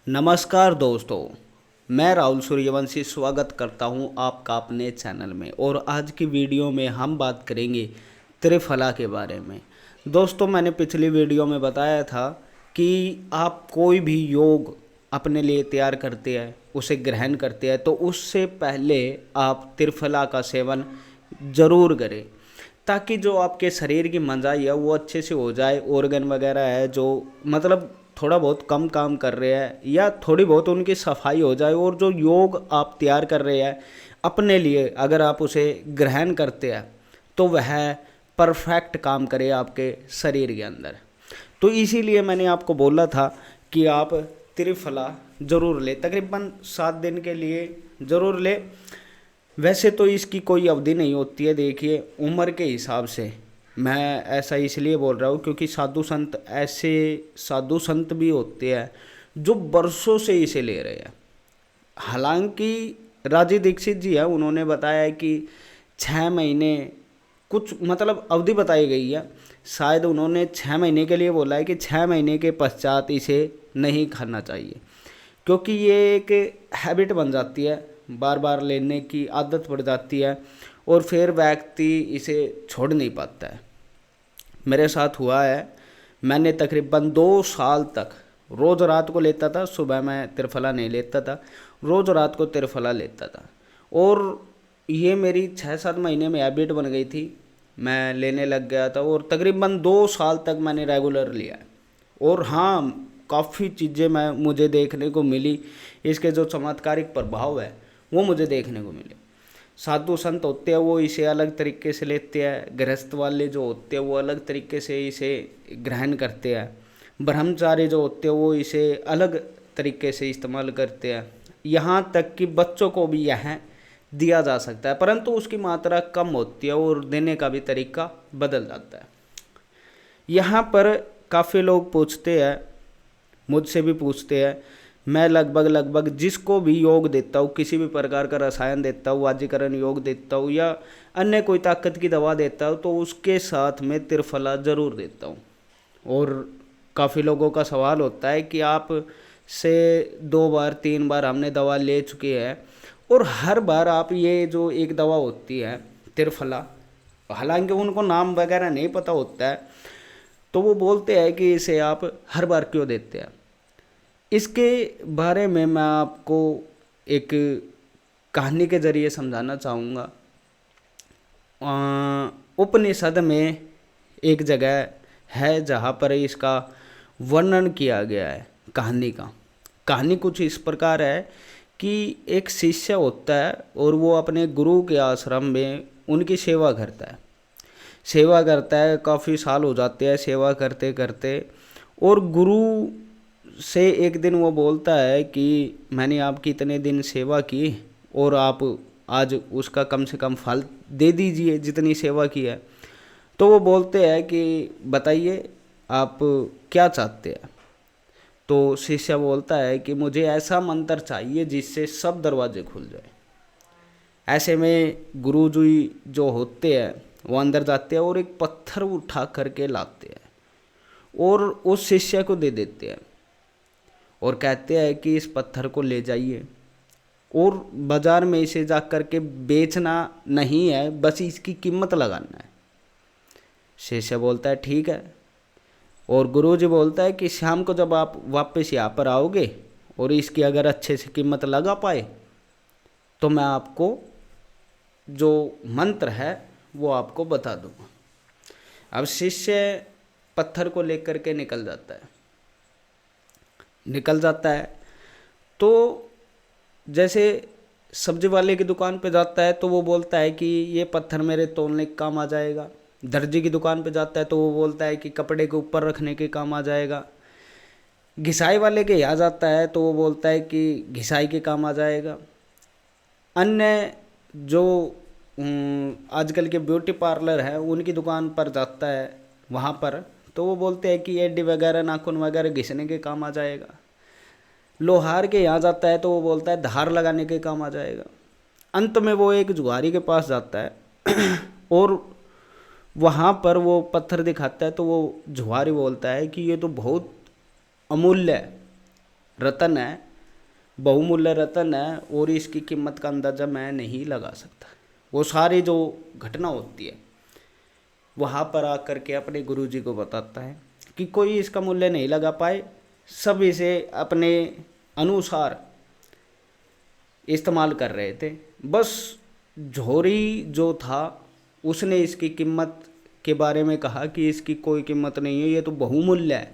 नमस्कार दोस्तों, मैं राहुल सूर्यवंशी स्वागत करता हूं आपका अपने चैनल में। और आज की वीडियो में हम बात करेंगे त्रिफला के बारे में। दोस्तों, मैंने पिछली वीडियो में बताया था कि आप कोई भी योग अपने लिए तैयार करते हैं, उसे ग्रहण करते हैं, तो उससे पहले आप त्रिफला का सेवन ज़रूर करें, ताकि जो आपके शरीर की मंजाई है वो अच्छे से हो जाए। ऑर्गन वगैरह है जो मतलब थोड़ा बहुत कम काम कर रहे हैं या थोड़ी बहुत उनकी सफाई हो जाए। और जो योग आप तैयार कर रहे हैं अपने लिए, अगर आप उसे ग्रहण करते हैं तो वह परफेक्ट काम करे आपके शरीर के अंदर। तो इसीलिए मैंने आपको बोला था कि आप त्रिफला ज़रूर ले, तकरीबन 7 दिन के लिए ज़रूर ले। वैसे तो इसकी कोई अवधि नहीं होती है, देखिए उम्र के हिसाब से। मैं ऐसा इसलिए बोल रहा हूँ क्योंकि साधु संत भी होते हैं जो बरसों से इसे ले रहे हैं। हालांकि राजी दीक्षित जी है, उन्होंने बताया है कि 6 महीने कुछ मतलब अवधि बताई गई है। शायद उन्होंने 6 महीने के लिए बोला है कि 6 महीने के पश्चात इसे नहीं खाना चाहिए, क्योंकि ये एक हैबिट बन जाती है, बार बार लेने की आदत पड़ जाती है और फिर व्यक्ति इसे छोड़ नहीं पाता है। मेरे साथ हुआ है, मैंने तकरीबन 2 साल तक रोज़ रात को लेता था। सुबह मैं त्रिफला नहीं लेता था, रोज़ रात को त्रिफला लेता था। और ये मेरी 6-7 महीने में हैबिट बन गई थी, मैं लेने लग गया था और तकरीबन 2 साल तक मैंने रेगुलर लिया है। और हाँ, काफ़ी चीज़ें मुझे देखने को मिली, इसके जो चमत्कारिक प्रभाव है वो मुझे देखने को मिले। साधु संत होते हैं वो इसे अलग तरीके से लेते हैं, गृहस्थ वाले जो होते हैं वो अलग तरीके से इसे ग्रहण करते हैं, ब्रह्मचारी जो होते हैं वो इसे अलग तरीके से इस्तेमाल करते हैं। यहाँ तक कि बच्चों को भी यह दिया जा सकता है, परंतु उसकी मात्रा कम होती है और देने का भी तरीका बदल जाता है। यहाँ पर काफ़ी लोग पूछते हैं, मुझसे भी पूछते हैं। मैं लगभग जिसको भी योग देता हूँ, किसी भी प्रकार का रसायन देता हूँ, वाजीकरण योग देता हूँ या अन्य कोई ताकत की दवा देता हूँ, तो उसके साथ में त्रिफला ज़रूर देता हूँ। और काफ़ी लोगों का सवाल होता है कि आप से 2 बार 3 बार हमने दवा ले चुके हैं और हर बार आप ये जो एक दवा होती है त्रिफला, हालांकि उनको नाम वगैरह नहीं पता होता है, तो वो बोलते हैं कि इसे आप हर बार क्यों देते हैं। इसके बारे में मैं आपको एक कहानी के ज़रिए समझाना चाहूँगा। उपनिषद में एक जगह है जहाँ पर इसका वर्णन किया गया है कहानी का। कहानी कुछ इस प्रकार है कि एक शिष्य होता है और वो अपने गुरु के आश्रम में उनकी सेवा करता है। काफ़ी साल हो जाते हैं सेवा करते करते, और गुरु से एक दिन वो बोलता है कि मैंने आपकी इतने दिन सेवा की और आप आज उसका कम से कम फल दे दीजिए जितनी सेवा की है। तो वो बोलते हैं कि बताइए आप क्या चाहते हैं। तो शिष्य बोलता है कि मुझे ऐसा मंत्र चाहिए जिससे सब दरवाजे खुल जाए। ऐसे में गुरु जी जो होते हैं वो अंदर जाते हैं और एक पत्थर उठा करके लाते हैं और उस शिष्य को दे देते हैं और कहते हैं कि इस पत्थर को ले जाइए और बाज़ार में इसे जा कर के बेचना नहीं है, बस इसकी कीमत लगाना है। शिष्य बोलता है ठीक है। और गुरुजी बोलता है कि शाम को जब आप वापस यहाँ पर आओगे और इसकी अगर अच्छे से कीमत लगा पाए तो मैं आपको जो मंत्र है वो आपको बता दूंगा। अब शिष्य पत्थर को लेकर के निकल जाता है। तो जैसे सब्जी वाले की दुकान पे जाता है तो वो बोलता है कि ये पत्थर मेरे तोलने के काम आ जाएगा। दर्जी की दुकान पे जाता है तो वो बोलता है कि कपड़े के ऊपर रखने के काम आ जाएगा। घिसाई वाले के यहाँ जाता है तो वो बोलता है कि घिसाई के काम आ जाएगा। अन्य जो आजकल के ब्यूटी पार्लर हैं उनकी दुकान पर जाता है वहाँ पर, तो वो बोलते हैं कि एडी वगैरह नाखून वगैरह घिसने के काम आ जाएगा। लोहार के यहाँ जाता है तो वो बोलता है धार लगाने के काम आ जाएगा। अंत में वो एक जुआरी के पास जाता है और वहाँ पर वो पत्थर दिखाता है तो वो जुआरी बोलता है कि ये तो बहुत अमूल्य है, रत्न है, बहुमूल्य रत्न है, और इसकी कीमत का अंदाज़ा मैं नहीं लगा सकता। वो सारी जो घटना होती है वहाँ पर आकर के अपने गुरुजी को बताता है कि कोई इसका मूल्य नहीं लगा पाए, सब इसे अपने अनुसार इस्तेमाल कर रहे थे। बस झोरी जो था उसने इसकी कीमत के बारे में कहा कि इसकी कोई कीमत नहीं है, ये तो बहुमूल्य है,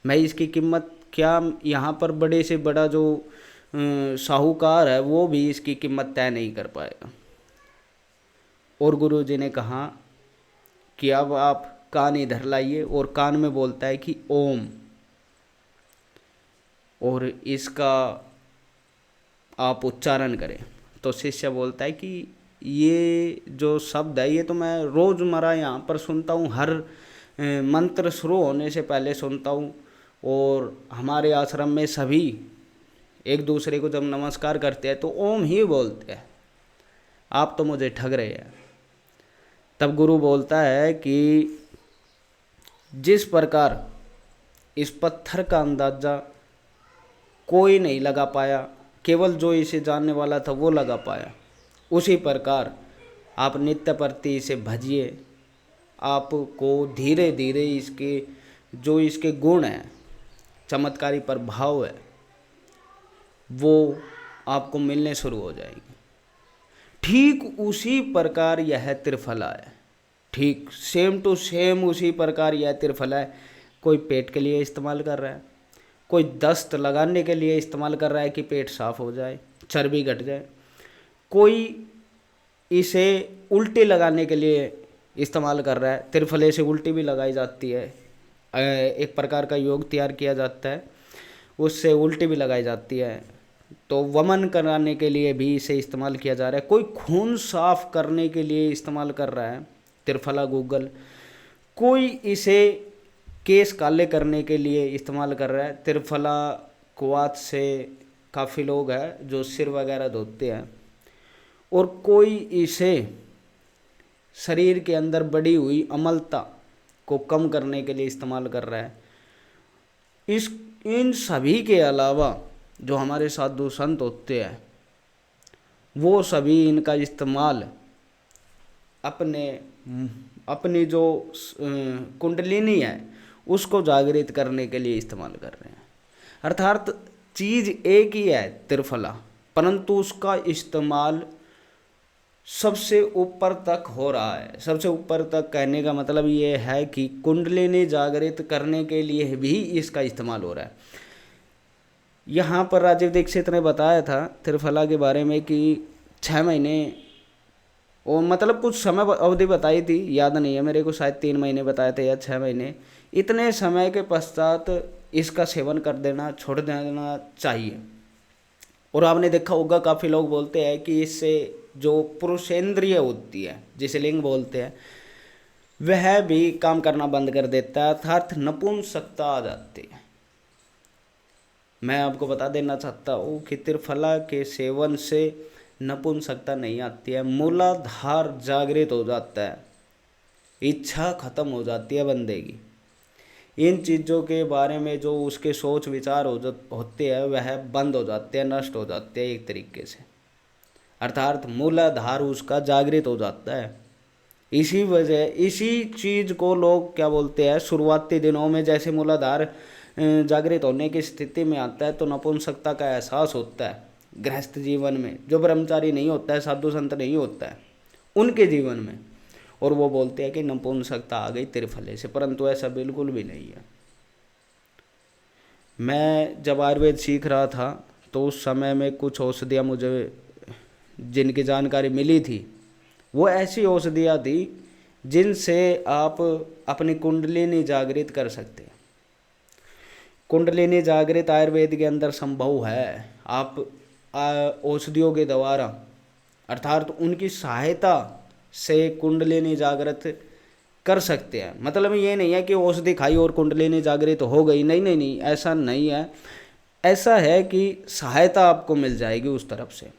मैं इसकी कीमत क्या, यहाँ पर बड़े से बड़ा जो साहूकार है वो भी इसकी कीमत तय नहीं कर पाएगा। और गुरुजी ने कहा कि अब आप कान इधर लाइए, और कान में बोलता है कि ओम, और इसका आप उच्चारण करें। तो शिष्य बोलता है कि ये जो शब्द है ये तो मैं रोज़मर्रा यहाँ पर सुनता हूँ, हर मंत्र शुरू होने से पहले सुनता हूँ, और हमारे आश्रम में सभी एक दूसरे को जब नमस्कार करते हैं तो ओम ही बोलते हैं, आप तो मुझे ठग रहे हैं। तब गुरु बोलता है कि जिस प्रकार इस पत्थर का अंदाज़ा कोई नहीं लगा पाया, केवल जो इसे जानने वाला था वो लगा पाया, उसी प्रकार आप नित्य प्रति इसे भजिए। आपको धीरे धीरे इसके जो इसके गुण हैं, चमत्कारी प्रभाव है, वो आपको मिलने शुरू हो जाएगी। ठीक उसी प्रकार यह त्रिफला है, ठीक सेम टू सेम उसी प्रकार यह त्रिफला है। कोई पेट के लिए इस्तेमाल कर रहा है, कोई दस्त लगाने के लिए इस्तेमाल कर रहा है कि पेट साफ हो जाए, चर्बी घट जाए, कोई इसे उल्टी लगाने के लिए इस्तेमाल कर रहा है, त्रिफले से उल्टी भी लगाई जाती है, एक प्रकार का योग तैयार किया जाता है, उससे उल्टी भी लगाई जाती है, तो वमन कराने के लिए भी इसे इस्तेमाल किया जा रहा है। कोई खून साफ करने के लिए इस्तेमाल कर रहा है त्रिफला गूगल, कोई इसे केस काले करने के लिए इस्तेमाल कर रहा है। त्रिफला क्वाथ से काफ़ी लोग हैं जो सिर वगैरह धोते हैं, और कोई इसे शरीर के अंदर बढ़ी हुई अम्लता को कम करने के लिए इस्तेमाल कर रहा है। इन सभी के अलावा जो हमारे साधु संत होते हैं वो सभी इनका इस्तेमाल अपनी जो कुंडलिनी है उसको जागृत करने के लिए इस्तेमाल कर रहे हैं। अर्थात चीज़ एक ही है त्रिफला, परंतु उसका इस्तेमाल सबसे ऊपर तक हो रहा है। सबसे ऊपर तक कहने का मतलब ये है कि कुंडलिनी जागृत करने के लिए भी इसका इस्तेमाल हो रहा है। यहाँ पर राजीव दीक्षित ने बताया था त्रिफला के बारे में कि 6 महीने, और मतलब कुछ समय अवधि बताई थी, याद नहीं है मेरे को, शायद 3 महीने बताए थे या 6 महीने। इतने समय के पश्चात इसका सेवन कर देना, छोड़ देना चाहिए। और आपने देखा होगा काफ़ी लोग बोलते हैं कि इससे जो पुरुषेंद्रिय होती है, जिसे लिंग बोलते हैं, वह भी काम करना बंद कर देता है, अर्थात नपुंसकता आ जाती है। मैं आपको बता देना चाहता हूँ कि त्रिफला के सेवन से नपुंसकता नहीं आती है, मूलाधार जागृत हो जाता है, इच्छा खत्म हो जाती है बंदे की। इन चीज़ों के बारे में जो उसके सोच विचार होते हैं वह बंद हो जाते हैं, नष्ट हो जाते हैं एक तरीके से, अर्थात मूलाधार उसका जागृत हो जाता है। इसी चीज़ को लोग क्या बोलते हैं, शुरुआती दिनों में जैसे मूलाधार जागृत होने की स्थिति में आता है तो नपुंसकता का एहसास होता है गृहस्थ जीवन में, जो ब्रह्मचारी नहीं होता है, साधु संत नहीं होता है, उनके जीवन में, और वो बोलते हैं कि नपुंसकता आ गई त्रिफले से, परंतु ऐसा बिल्कुल भी नहीं है। मैं जब आयुर्वेद सीख रहा था तो उस समय में कुछ औषधियाँ मुझे जिनकी जानकारी मिली थी, वो ऐसी औषधियाँ थी जिनसे आप अपनी कुंडलिनी जागृत कर सकते हैं। कुंडलिनी जागृत आयुर्वेद के अंदर संभव है। आप औषधियों के द्वारा, अर्थात उनकी सहायता से कुंडलिनी जागृत कर सकते हैं। मतलब ये नहीं है कि औषधि खाई और कुंडलिनी जागृत हो गई, नहीं नहीं नहीं, ऐसा नहीं है। ऐसा है कि सहायता आपको मिल जाएगी उस तरफ से।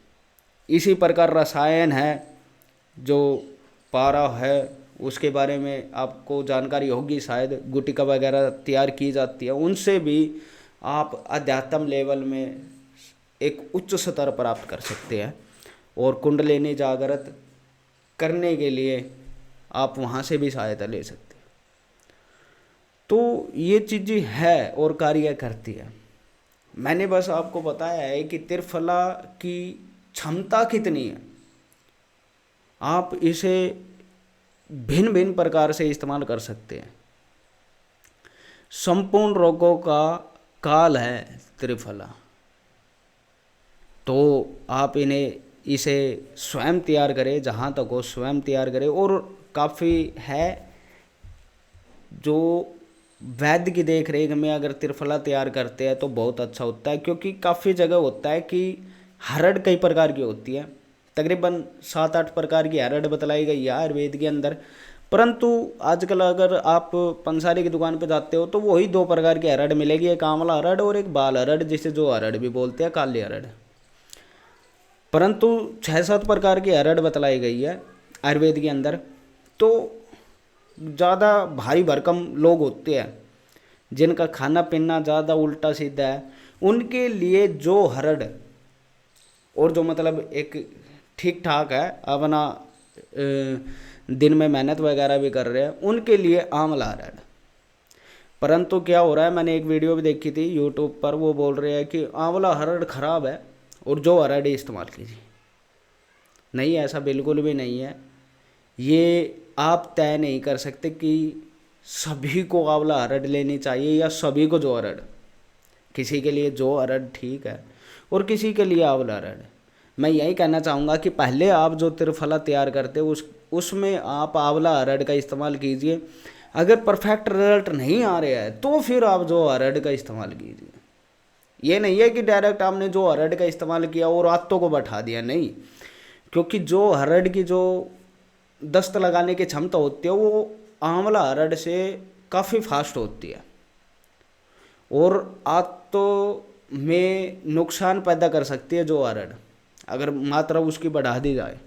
इसी प्रकार रसायन है, जो पारा है उसके बारे में आपको जानकारी होगी शायद, गुटिका वगैरह तैयार की जाती है, उनसे भी आप अध्यात्म लेवल में एक उच्च स्तर प्राप्त कर सकते हैं। और कुंडलिनी जागृत करने के लिए आप वहाँ से भी सहायता ले सकते हैं। तो ये चीज़ें है और कार्य करती है। मैंने बस आपको बताया है कि त्रिफला की क्षमता कितनी है। आप इसे भिन्न भिन्न प्रकार से इस्तेमाल कर सकते हैं। संपूर्ण रोगों का काल है त्रिफला। तो आप इसे स्वयं तैयार करें, जहाँ तक हो स्वयं तैयार करें। और काफ़ी है जो वैद्य की देख रेख में अगर त्रिफला तैयार करते हैं तो बहुत अच्छा होता है, क्योंकि काफ़ी जगह होता है कि हरड़ कई प्रकार की होती है। तकरीबन 7-8 प्रकार की हरड़ बतलाई गई है आयुर्वेद के अंदर। परंतु आजकल अगर आप पंसारी की दुकान पर जाते हो तो वही 2 प्रकार की हरड़ मिलेगी, एक आंवला हरड़ और एक बाल हरड़, जिसे जो हरड़ भी बोलते हैं, काली हरड़। परंतु 6-7 प्रकार की हरड़ बतलाई गई है आयुर्वेद के अंदर। तो ज़्यादा भारी भरकम लोग होते हैं जिनका खाना पीना ज़्यादा उल्टा सीधा है, उनके लिए जो हरड़ और जो मतलब एक ठीक ठाक है, अपना दिन में मेहनत वगैरह भी कर रहे हैं, उनके लिए आंवला हरड़। परंतु क्या हो रहा है, मैंने एक वीडियो भी देखी थी यूट्यूब पर, वो बोल रहे हैं कि आंवला हरड़ ख़राब है और जो हरड़ इस्तेमाल कीजिए। नहीं, ऐसा बिल्कुल भी नहीं है। ये आप तय नहीं कर सकते कि सभी को आंवला हरड़ लेनी चाहिए या सभी को जो हरड़। किसी के लिए जो हरड़ ठीक है और किसी के लिए आंवला हरड़। मैं यही कहना चाहूँगा कि पहले आप जो त्रिफला तैयार करते हो उसमें आप आंवला हरड़ का इस्तेमाल कीजिए। अगर परफेक्ट रिजल्ट नहीं आ रहा है तो फिर आप जो हरड़ का इस्तेमाल कीजिए। ये नहीं है कि डायरेक्ट आपने जो हरड़ का इस्तेमाल किया और आंतों को बैठा दिया, नहीं। क्योंकि जो हरड़ की जो दस्त लगाने की क्षमता होती है वो आंवला हरड़ से काफ़ी फास्ट होती है और आंतों में नुकसान पैदा कर सकती है जो हरड़, अगर मात्रा उसकी बढ़ा दी जाए।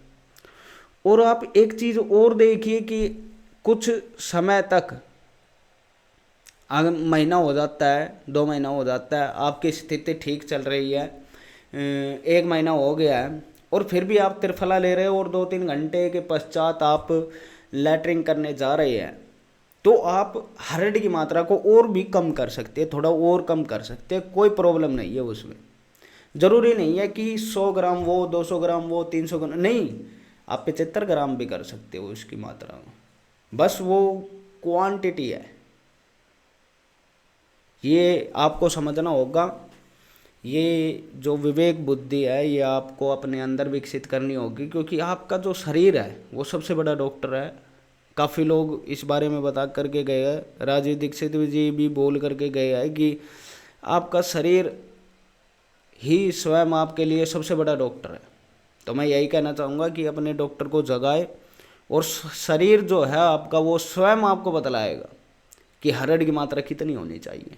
और आप एक चीज़ और देखिए कि कुछ समय तक, अगर महीना हो जाता है, 2 महीना हो जाता है, आपकी स्थिति ठीक चल रही है, 1 महीना हो गया है और फिर भी आप त्रिफला ले रहे हो और 2-3 घंटे के पश्चात आप लैट्रिन करने जा रहे हैं, तो आप हरड़ की मात्रा को और भी कम कर सकते हैं, थोड़ा और कम कर सकते हैं, कोई प्रॉब्लम नहीं है उसमें। ज़रूरी नहीं है कि 100 ग्राम वो, 200 ग्राम वो, 300 ग्राम नहीं, आप 75 ग्राम भी कर सकते हो उसकी मात्रा में। बस वो क्वांटिटी है, ये आपको समझना होगा। ये जो विवेक बुद्धि है ये आपको अपने अंदर विकसित करनी होगी, क्योंकि आपका जो शरीर है वो सबसे बड़ा डॉक्टर है। काफ़ी लोग इस बारे में बता करके गए हैं, राजीव दीक्षित जी भी बोल करके गए हैं कि आपका शरीर ही स्वयं आपके लिए सबसे बड़ा डॉक्टर है। तो मैं यही कहना चाहूँगा कि अपने डॉक्टर को जगाए और शरीर जो है आपका वो स्वयं आपको बतलाएगा कि हरड़ की मात्रा कितनी होनी चाहिए।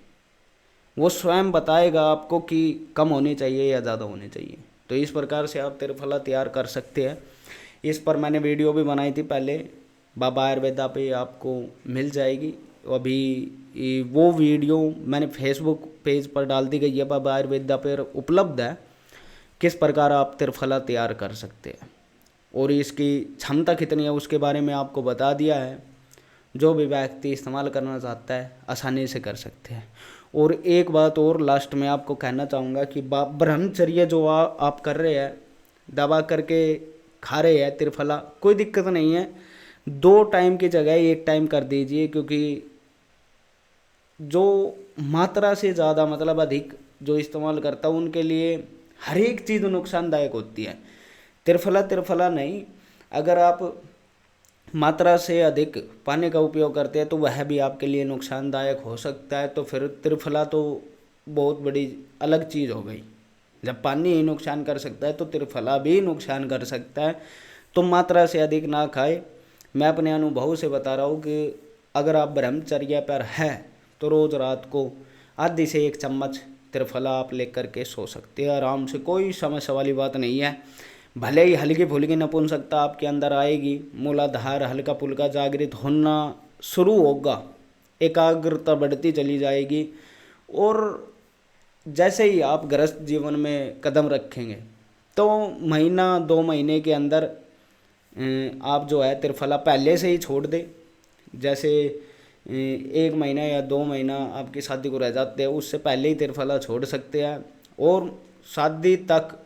वो स्वयं बताएगा आपको कि कम होनी चाहिए या ज़्यादा होनी चाहिए। तो इस प्रकार से आप त्रिफला तैयार कर सकते हैं। इस पर मैंने वीडियो भी बनाई थी पहले, बाबा आयुर्वेदा पे आपको मिल जाएगी। अभी वो वीडियो मैंने फेसबुक पेज पर डाल दी गई है, बाबा आयुर्वेदा पर उपलब्ध है, किस प्रकार आप त्रिफला तैयार कर सकते हैं और इसकी क्षमता कितनी है उसके बारे में आपको बता दिया है। जो भी व्यक्ति इस्तेमाल करना चाहता है आसानी से कर सकते हैं। और एक बात और लास्ट में आपको कहना चाहूँगा कि ब्रह्मचर्य जो आप कर रहे हैं, दबा करके खा रहे हैं त्रिफला, कोई दिक्कत नहीं है। 2 टाइम की जगह 1 टाइम कर दीजिए, क्योंकि जो मात्रा से ज़्यादा मतलब अधिक जो इस्तेमाल करता है उनके लिए हर एक चीज़ नुकसानदायक होती है। त्रिफला नहीं, अगर आप मात्रा से अधिक पानी का उपयोग करते हैं तो वह भी आपके लिए नुकसानदायक हो सकता है। तो फिर त्रिफला तो बहुत बड़ी अलग चीज़ हो गई। जब पानी ही नुकसान कर सकता है तो त्रिफला भी नुकसान कर सकता है। तो मात्रा से अधिक ना खाए। मैं अपने अनुभव से बता रहा हूँ कि अगर आप ब्रह्मचर्या पर है तो रोज़ रात को आधी से 1 चम्मच त्रिफला आप लेकर के सो सकते हैं आराम से, कोई समस्या वाली बात नहीं है। भले ही हल्की फुल्की नपुंसकता आपके अंदर आएगी, मूलाधार हल्का फुल्का जागृत होना शुरू होगा, एकाग्रता बढ़ती चली जाएगी और जैसे ही आप गृहस्थ जीवन में कदम रखेंगे तो महीना 2 महीने के अंदर आप जो है त्रिफला पहले से ही छोड़ दे। जैसे 1 महीना या 2 महीना आपकी शादी को रह जाते हैं, उससे पहले ही त्रिफला छोड़ सकते हैं और शादी तक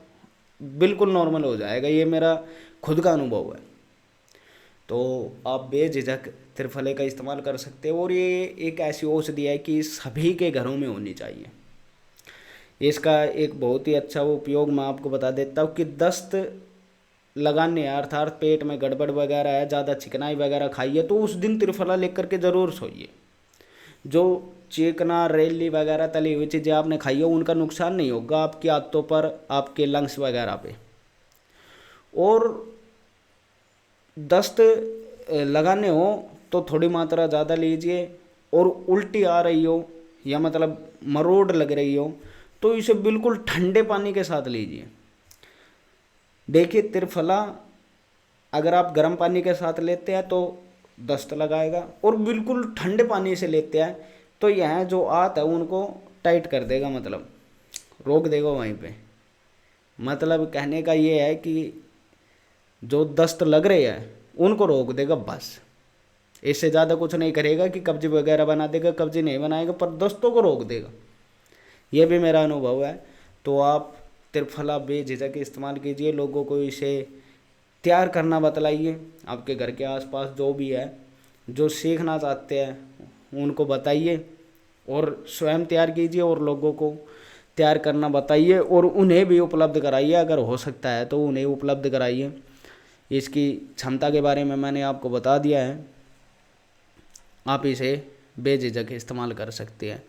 बिल्कुल नॉर्मल हो जाएगा। ये मेरा खुद का अनुभव है। तो आप बेझिझक त्रिफले का इस्तेमाल कर सकते हो और ये एक ऐसी औषधि है कि सभी के घरों में होनी चाहिए। इसका एक बहुत ही अच्छा उपयोग मैं आपको बता देता हूँ कि दस्त लगाने अर्थात पेट में गड़बड़ वगैरह है, ज़्यादा चिकनाई वगैरह खाई है, तो उस दिन त्रिफला लेकर के ज़रूर सोइए। जो चिकना रेली वगैरह तली हुई चीज़ें आपने खाई है उनका नुकसान नहीं होगा आपकी आंतों पर, आपके लंग्स वगैरह पे। और दस्त लगाने हो तो थोड़ी मात्रा ज़्यादा लीजिए। और उल्टी आ रही हो या मतलब मरोड़ लग रही हो तो इसे बिल्कुल ठंडे पानी के साथ लीजिए। देखिए त्रिफला अगर आप गर्म पानी के साथ लेते हैं तो दस्त लगाएगा, और बिल्कुल ठंडे पानी से लेते हैं तो यह जो आत है उनको टाइट कर देगा, मतलब रोक देगा वहीं पे। मतलब कहने का ये है कि जो दस्त लग रहे हैं उनको रोक देगा बस। इससे ज़्यादा कुछ नहीं करेगा कि कब्जी वगैरह बना देगा, कब्जी नहीं बनाएगा, पर दस्तों को रोक देगा। ये भी मेरा अनुभव है। तो आप त्रिफला बेझिझक इस्तेमाल कीजिए। लोगों को इसे तैयार करना बतलाइए। आपके घर के आसपास जो भी है जो सीखना चाहते हैं उनको बताइए और स्वयं तैयार कीजिए और लोगों को तैयार करना बताइए और उन्हें भी उपलब्ध कराइए। अगर हो सकता है तो उन्हें उपलब्ध कराइए। इसकी क्षमता के बारे में मैंने आपको बता दिया है, आप इसे बेझिझक इस्तेमाल कर सकते हैं।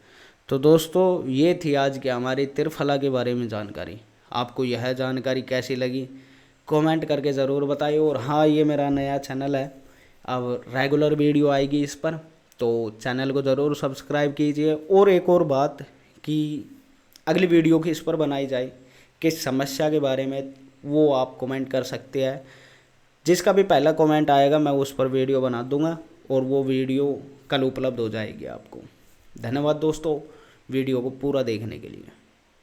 तो दोस्तों ये थी आज की हमारी त्रिफला के बारे में जानकारी। आपको यह जानकारी कैसी लगी कमेंट करके ज़रूर बताइए। और हाँ, ये मेरा नया चैनल है, अब रेगुलर वीडियो आएगी इस पर, तो चैनल को ज़रूर सब्सक्राइब कीजिए। और एक और बात कि अगली वीडियो किस पर बनाई जाए, किस समस्या के बारे में, वो आप कमेंट कर सकते हैं। जिसका भी पहला कमेंट आएगा मैं उस पर वीडियो बना दूंगा और वो वीडियो कल उपलब्ध हो जाएगी आपको। धन्यवाद दोस्तों वीडियो को पूरा देखने के लिए।